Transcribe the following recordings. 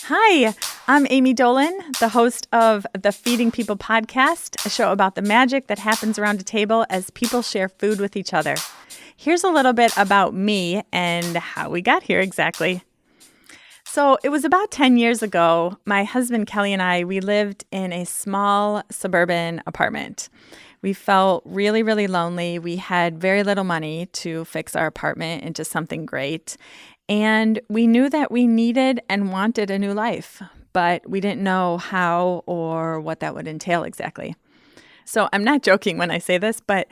Hi, I'm Amy Dolan, the host of the Feeding People podcast, a show about the magic that happens around a table as people share food with each other. Here's a little bit about me and how we got here exactly. So it was about 10 years ago, my husband Kelly and we lived in a small suburban apartment. We felt really, really lonely. We had very little money to fix our apartment into something great. And we knew that we needed and wanted a new life, but we didn't know how or what that would entail exactly. So I'm not joking when I say this, but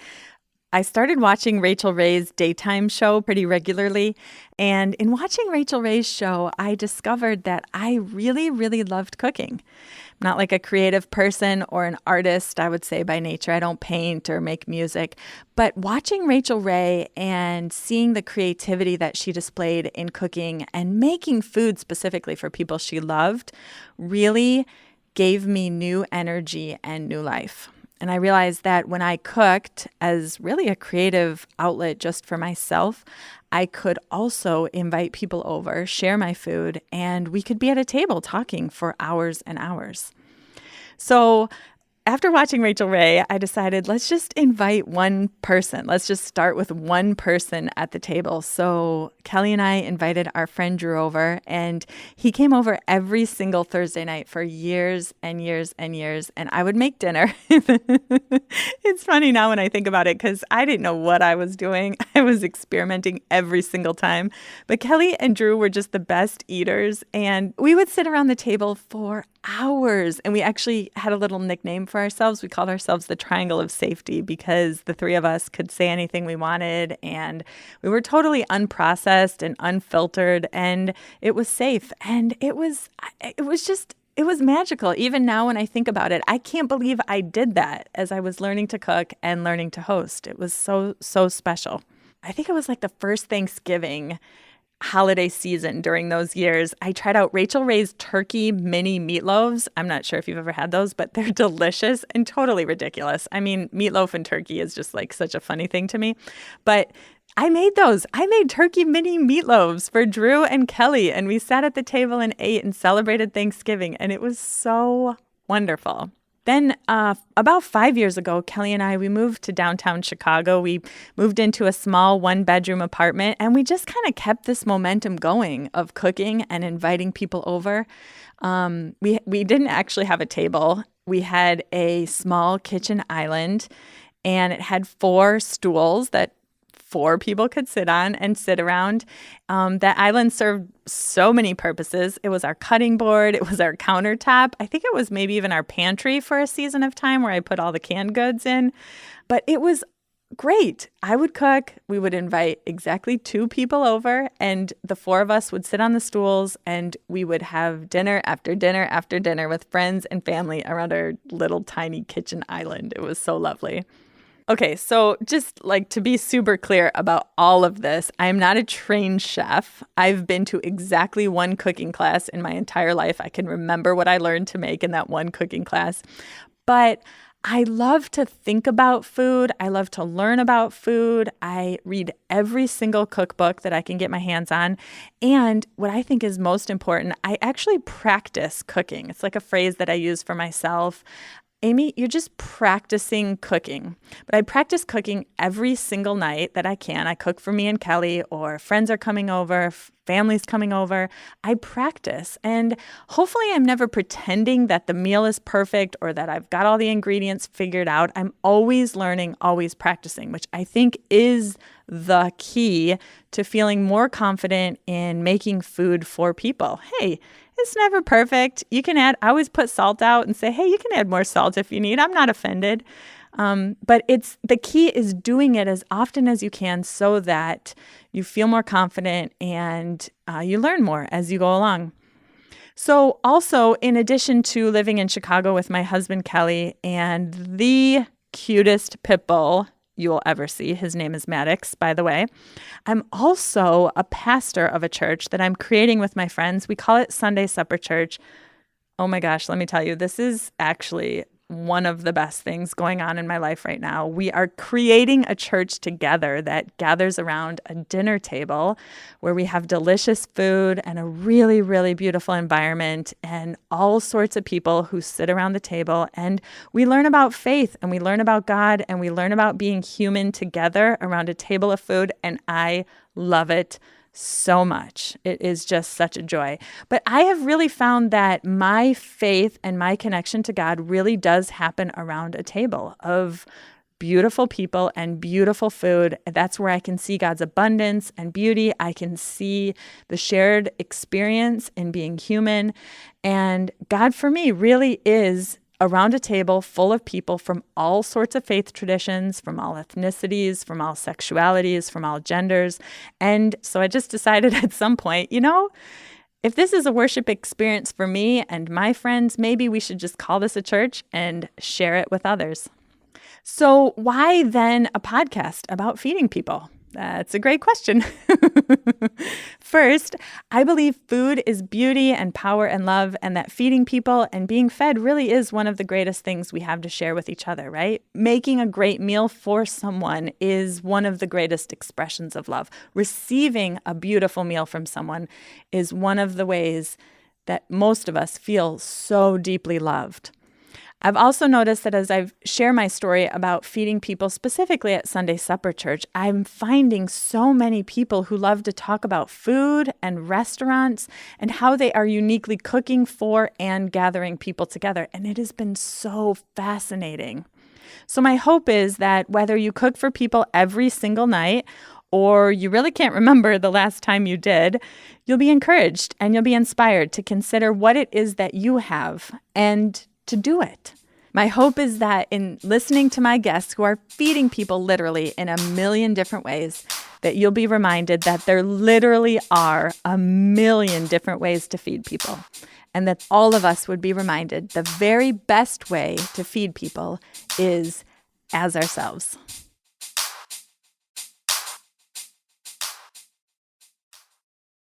I started watching Rachael Ray's daytime show pretty regularly. And in watching Rachael Ray's show, I discovered that I really, really loved cooking. I'm not like a creative person or an artist, I would say by nature. I don't paint or make music. But watching Rachael Ray and seeing the creativity that she displayed in cooking and making food specifically for people she loved really gave me new energy and new life. And I realized that when I cooked as really a creative outlet just for myself, I could also invite people over, share my food, and we could be at a table talking for hours and hours. So after watching Rachael Ray, I decided let's just invite one person. Let's just start with one person at the table. So Kelly and I invited our friend Drew over, and he came over every single Thursday night for years and years and years, and I would make dinner. It's funny now when I think about it because I didn't know what I was doing. I was experimenting every single time. But Kelly and Drew were just the best eaters, and we would sit around the table for hours, and we actually had a little nickname for ourselves. We called ourselves the Triangle of Safety because the three of us could say anything we wanted, and we were totally unprocessed and unfiltered, and it was safe, and it was magical. Even now when I think about it, I can't believe I did that as I was learning to cook and learning to host. It was so special. I think it was like the first Thanksgiving holiday season during those years. I tried out Rachael Ray's turkey mini meatloaves. I'm not sure if you've ever had those, but they're delicious and totally ridiculous. I mean, meatloaf and turkey is just like such a funny thing to me. But I made those. I made turkey mini meatloaves for Drew and Kelly, and we sat at the table and ate and celebrated Thanksgiving, and it was so wonderful. Then about 5 years ago, Kelly and we moved to downtown Chicago. We moved into a small one-bedroom apartment, and we just kind of kept this momentum going of cooking and inviting people over. We didn't actually have a table. We had a small kitchen island, and it had 4 stools that 4 people could sit on and sit around. That island served so many purposes. It was our cutting board. It was our countertop. I think it was maybe even our pantry for a season of time where I put all the canned goods in. But it was great. I would cook. We would invite exactly 2 people over, and the 4 of us would sit on the stools, and we would have dinner after dinner after dinner with friends and family around our little tiny kitchen island. It was so lovely. Okay, so just like to be super clear about all of this, I'm not a trained chef. I've been to exactly one cooking class in my entire life. I can remember what I learned to make in that one cooking class. But I love to think about food. I love to learn about food. I read every single cookbook that I can get my hands on. And what I think is most important, I actually practice cooking. It's like a phrase that I use for myself. Amy, you're just practicing cooking. But I practice cooking every single night that I can. I cook for me and Kelly, or friends are coming over, family's coming over. I practice. And hopefully I'm never pretending that the meal is perfect or that I've got all the ingredients figured out. I'm always learning, always practicing, which I think is the key to feeling more confident in making food for people. Hey, it's never perfect. You can add, I always put salt out and say, hey, you can add more salt if you need. I'm not offended. But the key is doing it as often as you can so that you feel more confident and you learn more as you go along. So also, in addition to living in Chicago with my husband, Kelly, and the cutest pit bull you will ever see. His name is Maddox, by the way. I'm also a pastor of a church that I'm creating with my friends. We call it Sunday Supper Church. Oh my gosh, let me tell you, this is actually one of the best things going on in my life right now. We are creating a church together that gathers around a dinner table where we have delicious food and a really, really beautiful environment and all sorts of people who sit around the table. And we learn about faith and we learn about God and we learn about being human together around a table of food. And I love it so much. It is just such a joy. But I have really found that my faith and my connection to God really does happen around a table of beautiful people and beautiful food. That's where I can see God's abundance and beauty. I can see the shared experience in being human. And God for me really is around a table full of people from all sorts of faith traditions, from all ethnicities, from all sexualities, from all genders. And so I just decided at some point, if this is a worship experience for me and my friends, maybe we should just call this a church and share it with others. So why then a podcast about feeding people? That's a great question. First, I believe food is beauty and power and love, and that feeding people and being fed really is one of the greatest things we have to share with each other, right? Making a great meal for someone is one of the greatest expressions of love. Receiving a beautiful meal from someone is one of the ways that most of us feel so deeply loved. I've also noticed that as I share my story about feeding people specifically at Sunday Supper Church, I'm finding so many people who love to talk about food and restaurants and how they are uniquely cooking for and gathering people together. And it has been so fascinating. So my hope is that whether you cook for people every single night or you really can't remember the last time you did, you'll be encouraged and you'll be inspired to consider what it is that you have and to do it. My hope is that in listening to my guests who are feeding people literally in a million different ways, that you'll be reminded that there literally are a million different ways to feed people, and that all of us would be reminded the very best way to feed people is as ourselves.